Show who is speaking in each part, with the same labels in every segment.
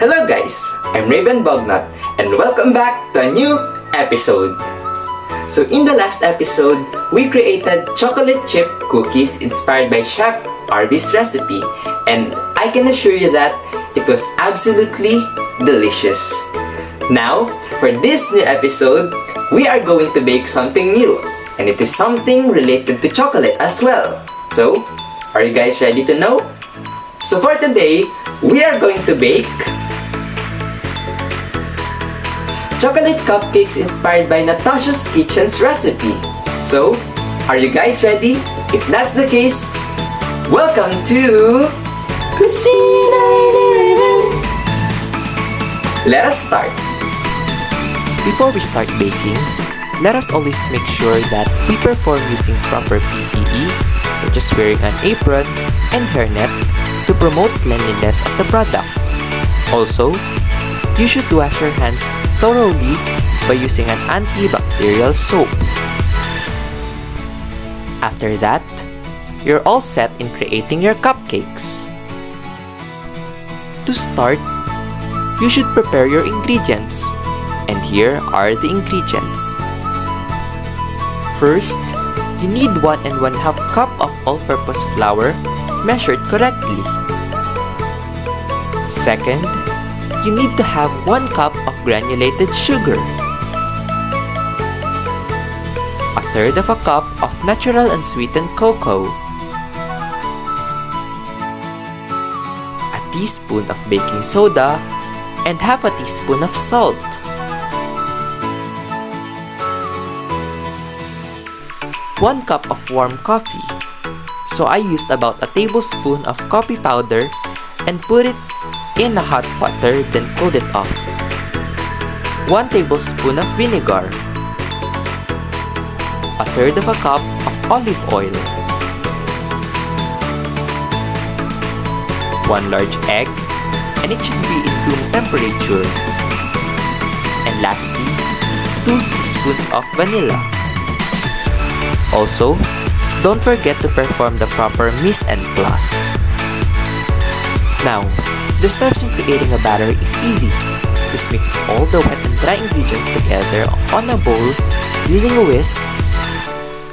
Speaker 1: Hello guys, I'm Raven Bognut and welcome back to a new episode. So in the last episode, we created chocolate chip cookies inspired by Chef Arby's recipe, and I can assure you that it was absolutely delicious. Now, for this new episode, we are going to bake something new, and it is something related to chocolate as well. So, are you guys ready to know? So for today, we are going to bake chocolate cupcakes inspired by Natasha's Kitchen's recipe. So, are you guys ready? If that's the case, welcome to Kusina. Let us start.
Speaker 2: Before we start baking, let us always make sure that we perform using proper PPE, such as wearing an apron and hairnet to promote cleanliness of the product. Also, you should wash your hands thoroughly by using an antibacterial soap. After that, you're all set in creating your cupcakes. To start, you should prepare your ingredients, and here are the ingredients. First, you need 1 1/2 cup of all-purpose flour measured correctly. Second, you need to have 1 cup of granulated sugar, 1/3 of a cup of natural unsweetened cocoa, a teaspoon of baking soda, and 1/2 teaspoon of salt. One cup of warm coffee. So I used about a tablespoon of coffee powder and put it in the hot water, then cooled it off. 1 tablespoon of vinegar, 1/3 of a cup of olive oil, 1 large egg, and it should be in room temperature. And lastly, 2 teaspoons of vanilla. Also, don't forget to perform the proper mise en place. Now, the steps in creating a batter is easy. Just mix all the wet and dry ingredients together on a bowl using a whisk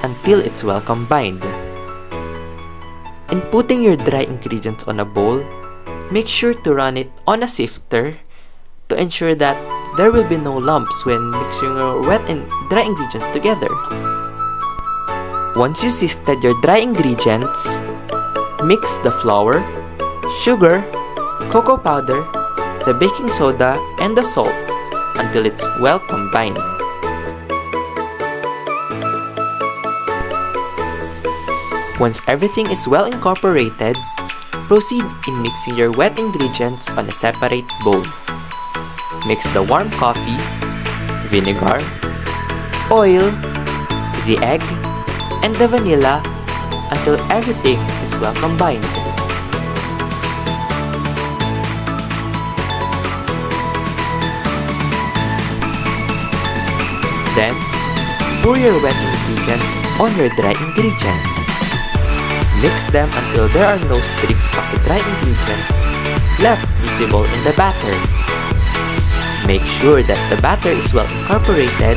Speaker 2: until it's well combined. In putting your dry ingredients on a bowl, make sure to run it on a sifter to ensure that there will be no lumps when mixing your wet and dry ingredients together. Once you sifted your dry ingredients, mix the flour, sugar, cocoa powder, the baking soda, and the salt until it's well combined. Once everything is well incorporated, proceed in mixing your wet ingredients on a separate bowl. Mix the warm coffee, vinegar, oil, the egg, and the vanilla until everything is well combined. Then, pour your wet ingredients on your dry ingredients. Mix them until there are no streaks of the dry ingredients left visible in the batter. Make sure that the batter is well incorporated,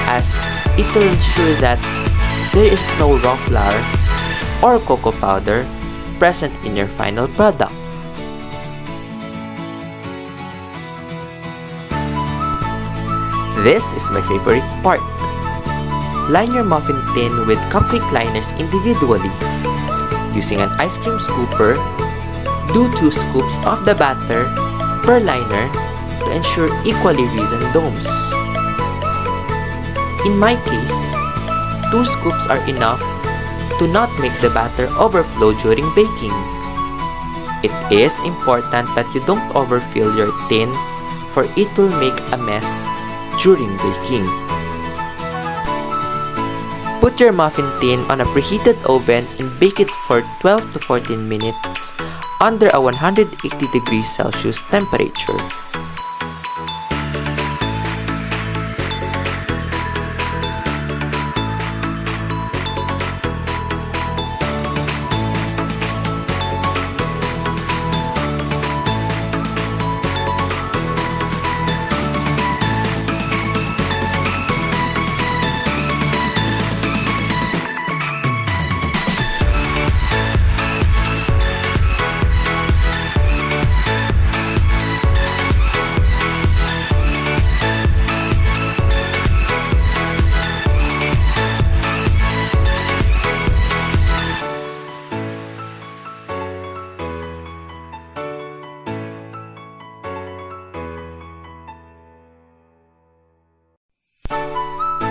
Speaker 2: as it will ensure that there is no raw flour or cocoa powder present in your final product. This is my favorite part. Line your muffin tin with cupcake liners individually. Using an ice cream scooper, do 2 scoops of the batter per liner to ensure equally risen domes. In my case, 2 scoops are enough to not make the batter overflow during baking. It is important that you don't overfill your tin, for it will make a mess during baking. Put your muffin tin on a preheated oven and bake it for 12 to 14 minutes under a 180 degrees Celsius temperature.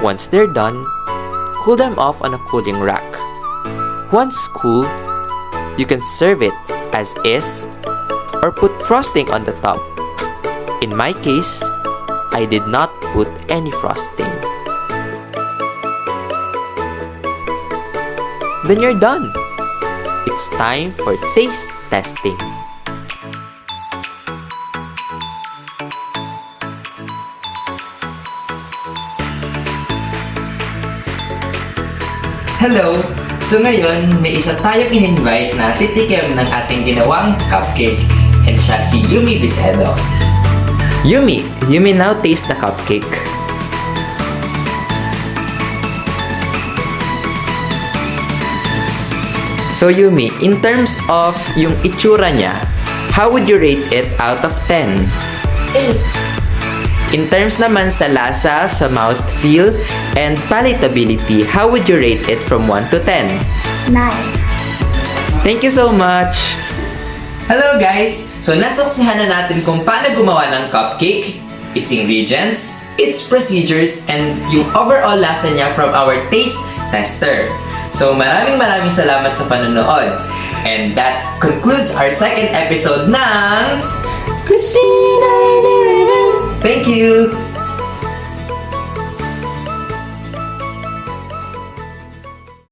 Speaker 2: Once they're done, cool them off on a cooling rack. Once cool, you can serve it as is or put frosting on the top. In my case, I did not put any frosting. Then you're done. It's time for taste testing.
Speaker 1: Hello! So ngayon, may isa tayong in-invite na titikim ng ating ginawang cupcake. And siya si Yumi Bisedo. Yumi, you may now taste the cupcake. So Yumi, in terms of yung itsura niya, how would you rate it out of 10?
Speaker 3: 8.
Speaker 1: In terms naman sa lasa, sa mouthfeel, and palatability, how would you rate it from 1 to 10?
Speaker 3: 9.
Speaker 1: Thank you so much! Hello guys! So nasaksihan na natin kung paano gumawa ng cupcake, its ingredients, its procedures, and yung overall lasa niya from our taste tester. So maraming salamat sa panonood. And that concludes our second episode ng
Speaker 3: Kusina.
Speaker 1: Thank you!